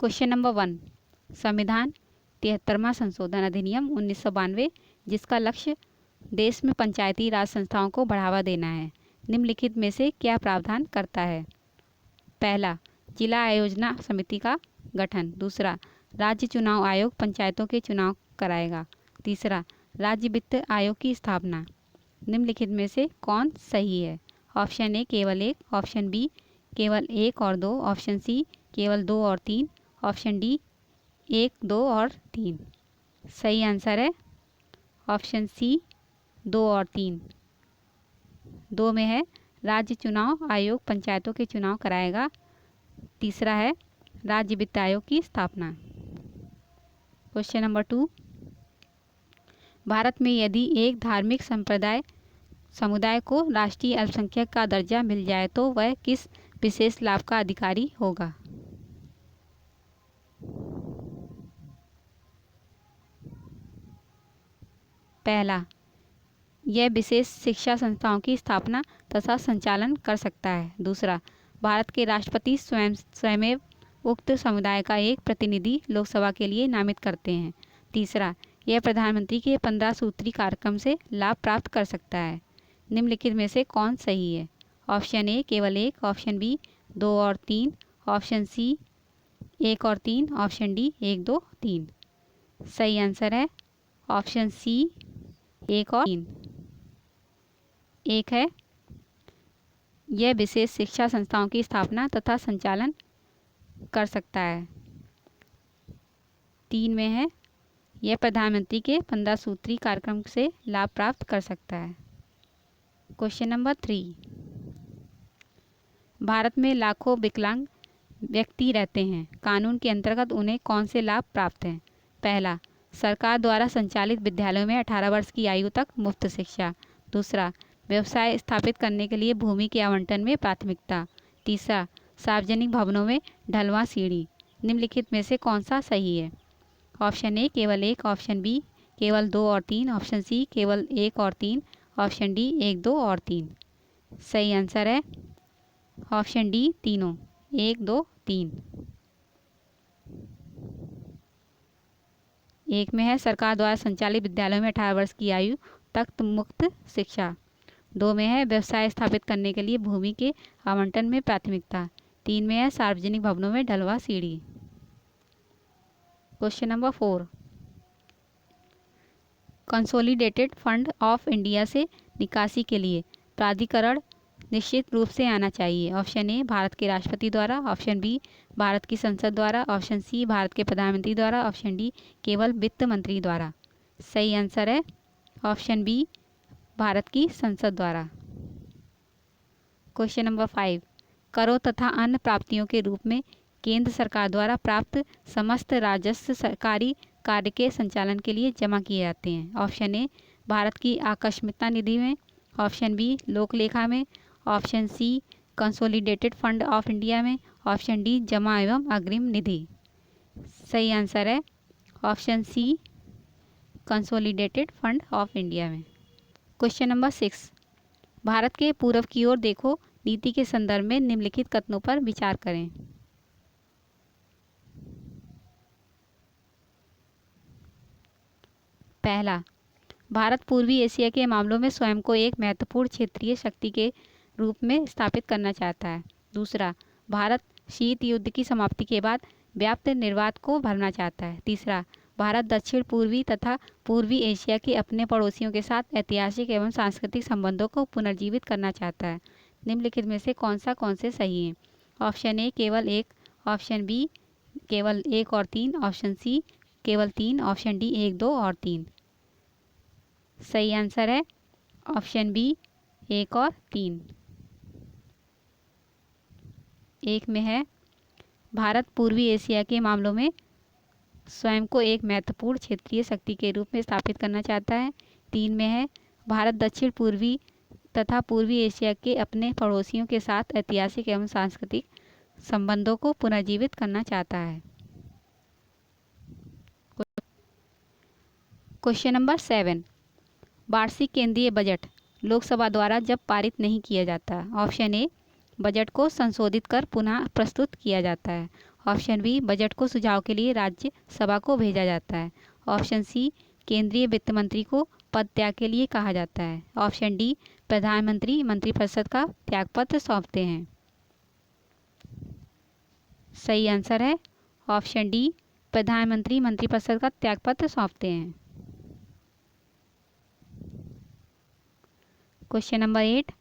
Question number 1, संविधान 73वां संशोधन अधिनियम 1992 जिसका लक्ष्य देश में पंचायती राज संस्थाओं को बढ़ावा देना है, निम्नलिखित में से क्या प्रावधान करता है? पहला, जिला आयोजना समिति का गठन। दूसरा, राज्य चुनाव आयोग पंचायतों के चुनाव कराएगा। तीसरा, राज्य वित्त आयोग की स्थापना। निम्नलिखित में से कौन सही है? ऑप्शन ए केवल 1, ऑप्शन बी केवल 1 और 2, ऑप्शन सी केवल 2 और 3, ऑप्शन डी 1, 2 और 3। सही आंसर है ऑप्शन सी 2 और 3। 2 में है राज्य चुनाव आयोग पंचायतों के चुनाव कराएगा। तीसरा है राज्य वित्त आयोग की स्थापना। क्वेश्चन नंबर 2, भारत में यदि एक धार्मिक समुदाय को राष्ट्रीय अल्पसंख्यक का दर्जा मिल जाए तो वह किस विशेष लाभ का अधिकारी होगा? पहला, यह विशेष शिक्षा संस्थाओं की स्थापना तथा संचालन कर सकता है। दूसरा, भारत के राष्ट्रपति स्वयं उक्त समुदाय का एक प्रतिनिधि लोकसभा के लिए नामित करते हैं। तीसरा, यह प्रधानमंत्री के 15 सूत्री कार्यक्रम से लाभ प्राप्त कर सकता है। निम्नलिखित में से कौन सही है? ऑप्शन ए केवल 1, ऑप्शन बी 2 और 3, ऑप्शन सी 1 और 3, ऑप्शन डी 1, 2, 3। सही आंसर है ऑप्शन सी 1 और 3। एक है यह विशेष शिक्षा संस्थाओं की स्थापना तथा संचालन कर सकता है। 3 में है यह प्रधानमंत्री के 15 सूत्री कार्यक्रम से लाभ प्राप्त कर सकता है। क्वेश्चन नंबर 3, भारत में लाखों विकलांग व्यक्ति रहते हैं, कानून के अंतर्गत उन्हें कौन से लाभ प्राप्त हैं? पहला, सरकार द्वारा संचालित विद्यालयों में 18 वर्ष की आयु तक मुफ्त शिक्षा। दूसरा, व्यवसाय स्थापित करने के लिए भूमि के आवंटन में प्राथमिकता। तीसरा, सार्वजनिक भवनों में ढलवां सीढ़ी। निम्नलिखित में से कौन सा सही है? ऑप्शन ए केवल 1, ऑप्शन बी केवल 2 और 3, ऑप्शन सी केवल 1 और 3, ऑप्शन डी 1, 2 और 3। सही आंसर है ऑप्शन डी तीनों, 1, 2, 3। एक में है सरकार द्वारा संचालित विद्यालयों में 18 वर्ष की आयु तक मुफ्त शिक्षा। 2 में है व्यवसाय स्थापित करने के लिए भूमि के आवंटन में प्राथमिकता। 3 में है सार्वजनिक भवनों में ढलवां सीढ़ी। Question number 4, consolidated fund of India से निकासी के लिए प्राधिकरण निश्चित रूप से आना चाहिए। ऑप्शन ए भारत के राष्ट्रपति द्वारा, ऑप्शन बी भारत की संसद द्वारा, ऑप्शन सी भारत के प्रधानमंत्री द्वारा, ऑप्शन डी केवल वित्त मंत्री द्वारा। सही आंसर है ऑप्शन बी भारत की संसद द्वारा। क्वेश्चन नंबर 5, करों तथा अन्य प्राप्तियों के रूप में केंद्र सरकार द्वारा प्राप्त समस्त राजस्व सरकारी कार्य के संचालन के लिए जमा किए जाते हैं। ऑप्शन ए भारत की आकस्मिकता निधि में, ऑप्शन बी लोक लेखा में, option C consolidated fund of India में, ऑप्शन डी जमा एवं अग्रिम निधि। सही आंसर है option C consolidated fund of India में। क्वेश्चन नंबर 6, भारत के पूर्व की ओर देखो नीति के संदर्भ में निम्नलिखित कथनों पर विचार करें। पहला, भारत पूर्वी एशिया के मामलों में स्वयं को एक महत्वपूर्ण क्षेत्रीय शक्ति के रूप में स्थापित करना चाहता है। दूसरा, भारत शीत युद्ध की समाप्ति के बाद व्याप्त निर्वात को भरना चाहता है। तीसरा, भारत दक्षिण पूर्वी तथा पूर्वी एशिया के अपने पड़ोसियों के साथ ऐतिहासिक एवं सांस्कृतिक संबंधों को पुनर्जीवित करना चाहता है। निम्नलिखित में से कौन से सही हैं? ऑप्शन ए केवल 1, ऑप्शन बी केवल 1 और 3, ऑप्शन सी केवल 3, ऑप्शन डी 1, 2 और 3। सही आंसर है ऑप्शन बी 1 और 3। एक में है भारत पूर्वी एशिया के मामलों में स्वयं को एक महत्वपूर्ण क्षेत्रीय शक्ति के रूप में स्थापित करना चाहता है। 3 में है भारत दक्षिण पूर्वी तथा पूर्वी एशिया के अपने पड़ोसियों के साथ ऐतिहासिक एवं सांस्कृतिक संबंधों को पुनर्जीवित करना चाहता है। क्वेश्चन नंबर 7, वार्षिक केंद्रीय बजट लोकसभा द्वारा जब पारित नहीं किया जाता। ऑप्शन ए बजट को संशोधित कर पुनः प्रस्तुत किया जाता है। ऑप्शन बी, बजट को सुझाव के लिए राज्यसभा को भेजा जाता है। ऑप्शन सी, केंद्रीय वित्त मंत्री को पद त्याग के लिए कहा जाता है। ऑप्शन डी, प्रधानमंत्री मंत्रिपरिषद का त्यागपत्र सौंपते हैं। सही आंसर है ऑप्शन डी, प्रधानमंत्री मंत्रिपरिषद का त्यागपत्र सौंपते हैं। क्वेश्चन नंबर 8,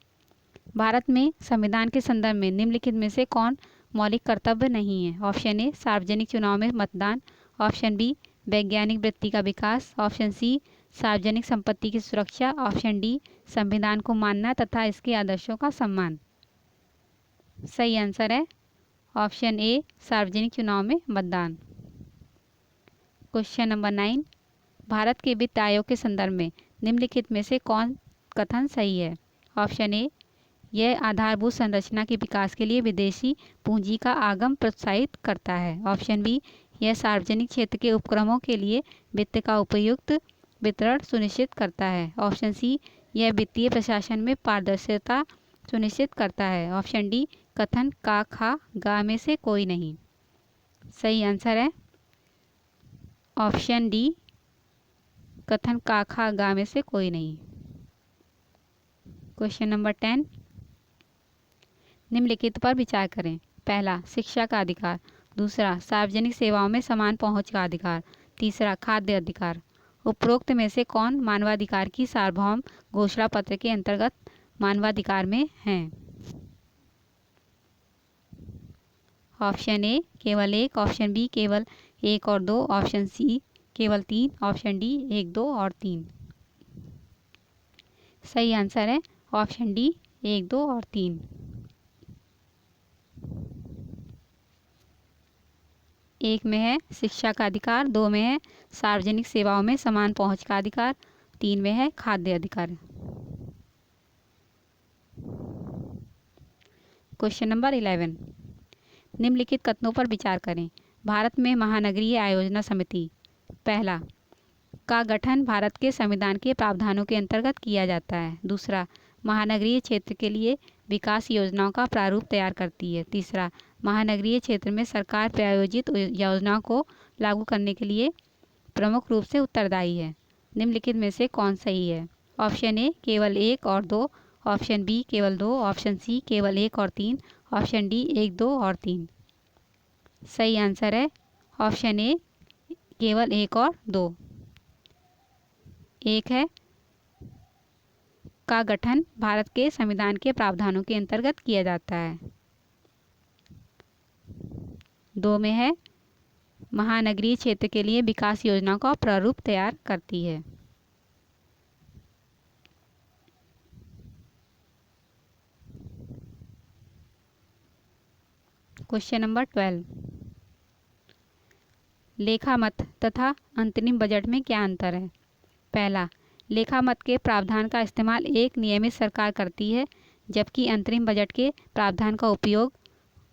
भारत में संविधान के संदर्भ में निम्नलिखित में से कौन मौलिक कर्तव्य नहीं है? ऑप्शन ए, सार्वजनिक चुनाव में मतदान। ऑप्शन बी, वैज्ञानिक वृत्ति का विकास। ऑप्शन सी, सार्वजनिक संपत्ति की सुरक्षा। ऑप्शन डी, संविधान को मानना तथा इसके आदर्शों का सम्मान। सही आंसर है ऑप्शन ए, सार्वजनिक चुनाव में मतदान। क्वेश्चन नंबर 9, भारत के वित्त आयोग के संदर्भ में निम्नलिखित में से कौन कथन सही है? ऑप्शन ए, यह आधारभूत संरचना के विकास के लिए विदेशी पूंजी का आगम प्रोत्साहित करता है। ऑप्शन बी, यह सार्वजनिक क्षेत्र के उपक्रमों के लिए वित्त का उपयुक्त वितरण सुनिश्चित करता है। ऑप्शन सी, यह वित्तीय प्रशासन में पारदर्शिता सुनिश्चित करता है। ऑप्शन डी, कथन का, खा, गा में से कोई नहीं। सही आंसर है ऑप्शन डी, कथन का, खा, गा में से कोई नहीं। क्वेश्चन नंबर 10, निम्नलिखित पर विचार करें। पहला, शिक्षा का अधिकार। दूसरा, सार्वजनिक सेवाओं में समान पहुंच का अधिकार। तीसरा, खाद्य अधिकार। उपरोक्त में से कौन मानवाधिकार की सार्वभौम घोषणा पत्र के अंतर्गत मानवाधिकार में है? ऑप्शन ए, केवल एक। ऑप्शन बी, केवल 1 और 2। ऑप्शन सी, केवल 3। ऑप्शन डी, 1, 2 और 3। सही आंसर है ऑप्शन डी, 1, 2 और 3। एक में है शिक्षा का अधिकार, 2 में है सार्वजनिक सेवाओं में समान पहुंच का अधिकार, 3 में है खाद्य अधिकार। क्वेश्चन नंबर 11, निम्नलिखित कथनों पर विचार करें। भारत में महानगरीय आयोजना समिति पहला का गठन भारत के संविधान के प्रावधानों के अंतर्गत किया जाता है। दूसरा, महानगरीय क्षेत्र के लिए विकास योजनाओं का प्रारूप तैयार करती है। तीसरा, महानगरीय क्षेत्र में सरकार प्रायोजित योजनाओं को लागू करने के लिए प्रमुख रूप से उत्तरदायी है। निम्नलिखित में से कौन सही है? ऑप्शन ए, केवल 1 और 2। ऑप्शन बी, केवल 2। ऑप्शन सी, केवल 1 और 3। ऑप्शन डी, 1, 2 और 3। सही आंसर है ऑप्शन ए, केवल 1 और 2। एक है का गठन भारत के संविधान के प्रावधानों के अंतर्गत किया जाता है। 2 में है महानगरीय क्षेत्र के लिए विकास योजनाओं का प्रारूप तैयार करती है। क्वेश्चन नंबर 12, लेखा मत तथा अंतरिम बजट में क्या अंतर है? पहला, लेखा मत के प्रावधान का इस्तेमाल एक नियमित सरकार करती है, जबकि अंतरिम बजट के प्रावधान का उपयोग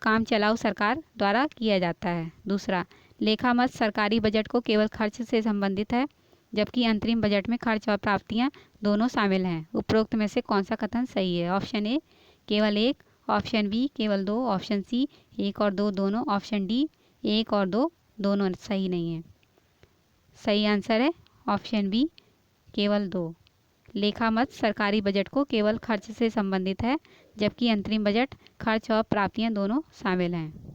काम चलाऊ सरकार द्वारा किया जाता है। दूसरा, लेखा मत सरकारी बजट को केवल खर्च से संबंधित है, जबकि अंतरिम बजट में खर्च और प्राप्तियां दोनों शामिल हैं। उपरोक्त में से कौन सा कथन सही है? ऑप्शन ए, केवल 1। ऑप्शन बी, केवल 2। ऑप्शन सी, 1 और 2 दोनों। ऑप्शन डी, 1 और 2 दोनों सही नहीं है। सही आंसर है ऑप्शन बी, केवल 2। लेखा मत सरकारी बजट को केवल खर्च से संबंधित है, जबकि अंतरिम बजट खर्च और प्राप्तियां दोनों शामिल हैं।